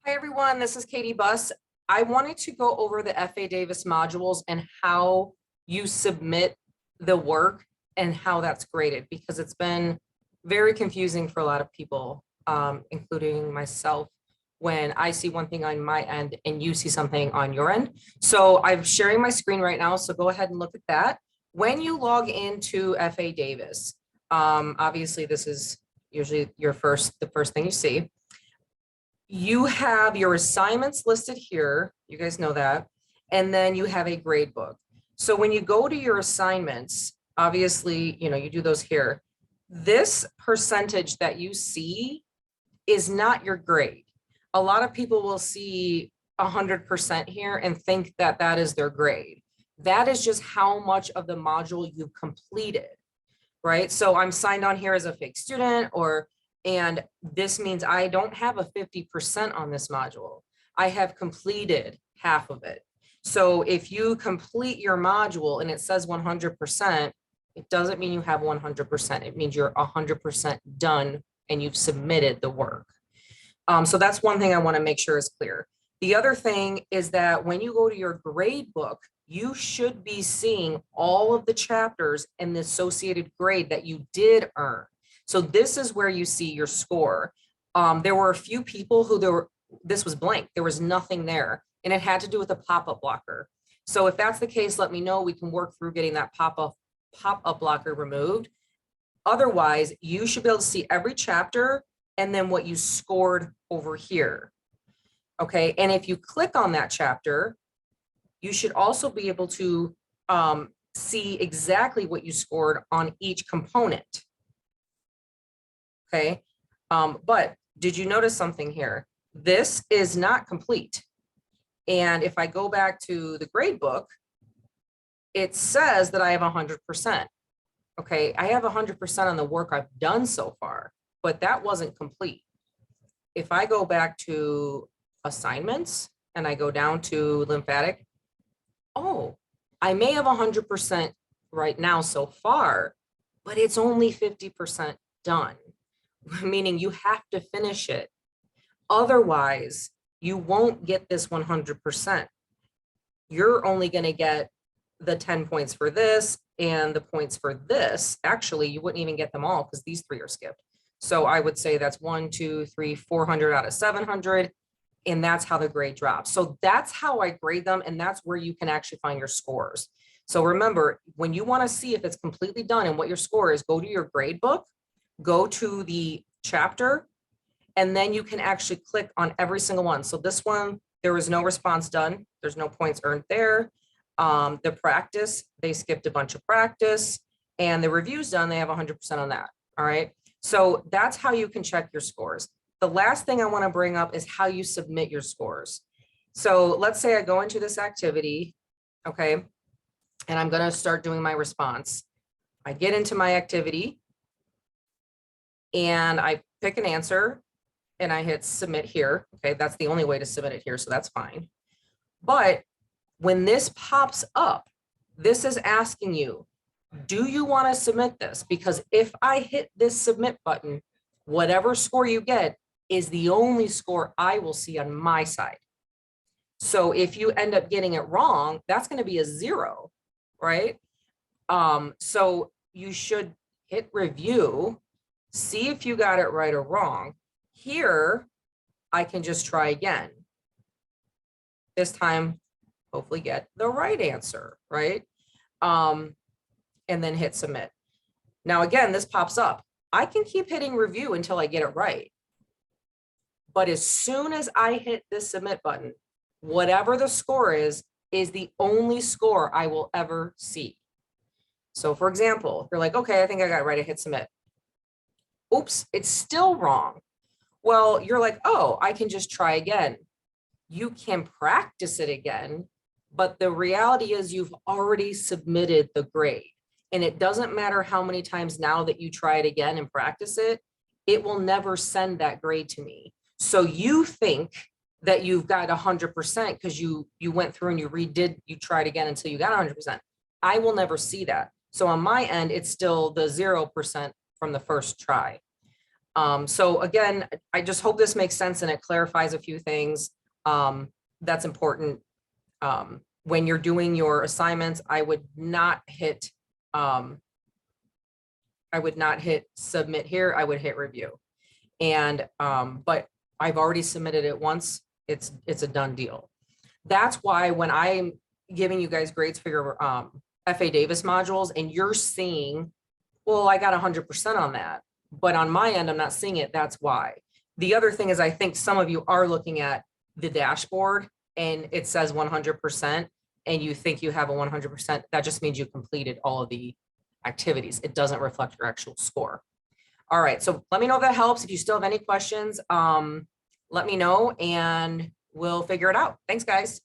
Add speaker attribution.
Speaker 1: Hi, everyone. This is Katie Buss. I wanted to go over the FA Davis modules and how you submit the work and how that's graded, because it's been very confusing for a lot of people, including myself, when I see one thing on my end and you see something on your end. So I'm sharing my screen right now, so go ahead and look at that. When you log into FA Davis, obviously this is usually the first thing you see. You have your assignments listed here. You guys know that. And then you have a grade book. So when you go to your assignments, obviously, you do those here. This percentage that you see is not your grade. A lot of people will see 100% here and think that that is their grade. That is just how much of the module you've completed, right? So I'm signed on here as a fake student, and this means I don't have a 50% on this module. I have completed half of it. So if you complete your module and it says 100%, it doesn't mean you have 100%. It means you're 100% done and you've submitted the work. So that's one thing I want to make sure is clear. The other thing is that when you go to your grade book, you should be seeing all of the chapters and the associated grade that you did earn. So this is where you see your score. There were a few people who this was blank. There was nothing there, and it had to do with a pop-up blocker. So if that's the case, let me know. We can work through getting that pop-up blocker removed. Otherwise, you should be able to see every chapter and then what you scored over here. Okay, and if you click on that chapter, you should also be able to see exactly what you scored on each component. Okay, but did you notice something here? This is not complete. And if I go back to the grade book, it says that I have 100%. Okay, I have 100% on the work I've done so far, but that wasn't complete. If I go back to assignments and I go down to lymphatic, oh, I may have 100% right now so far, but it's only 50% done. Meaning you have to finish it. Otherwise, you won't get this 100%. You're only going to get the 10 points for this and the points for this. Actually, you wouldn't even get them all because these three are skipped. So I would say that's 1, 2, 3, 400 out of 700. And that's how the grade drops. So that's how I grade them. And that's where you can actually find your scores. So remember, when you want to see if it's completely done and what your score is, go to your grade book, go to the chapter, and then you can actually click on every single one. So this one, there was no response done. There's no points earned there. The practice, they skipped a bunch of practice, and the review's done. They have 100% on that. All right. So that's how you can check your scores. The last thing I want to bring up is how you submit your scores. So let's say I go into this activity, okay, and I'm going to start doing my response. I get into my activity, and I pick an answer and I hit submit here. Okay, that's the only way to submit it here, so that's fine. But when this pops up, this is asking you, do you want to submit this? Because if I hit this submit button, whatever score you get is the only score I will see on my side. So if you end up getting it wrong, that's going to be a 0, right? So you should hit review, see if you got it right or wrong. Here, I can just try again. This time, hopefully get the right answer, right? And then hit submit. Now, again, this pops up. I can keep hitting review until I get it right. But as soon as I hit this submit button, whatever the score is the only score I will ever see. So for example, you're like, okay, I think I got it right. I hit submit. Oops, it's still wrong. Well, you're like, oh, I can just try again. You can practice it again, but the reality is you've already submitted the grade. And it doesn't matter how many times now that you try it again and practice it, it will never send that grade to me. So you think that you've got 100% because you went through and you tried again until you got 100%. I will never see that. So on my end, it's still the 0% from the first try. So again, I just hope this makes sense and it clarifies a few things. That's important. When you're doing your assignments, I would not hit submit here. I would hit review. And, but I've already submitted it once. It's a done deal. That's why when I'm giving you guys grades for your FA Davis modules and you're seeing, well, I got 100% on that, but on my end, I'm not seeing it. That's why. The other thing is, I think some of you are looking at the dashboard and it says 100% and you think you have a 100%. That just means you completed all of the activities. It doesn't reflect your actual score. All right, so let me know if that helps. If you still have any questions, let me know and we'll figure it out. Thanks, guys.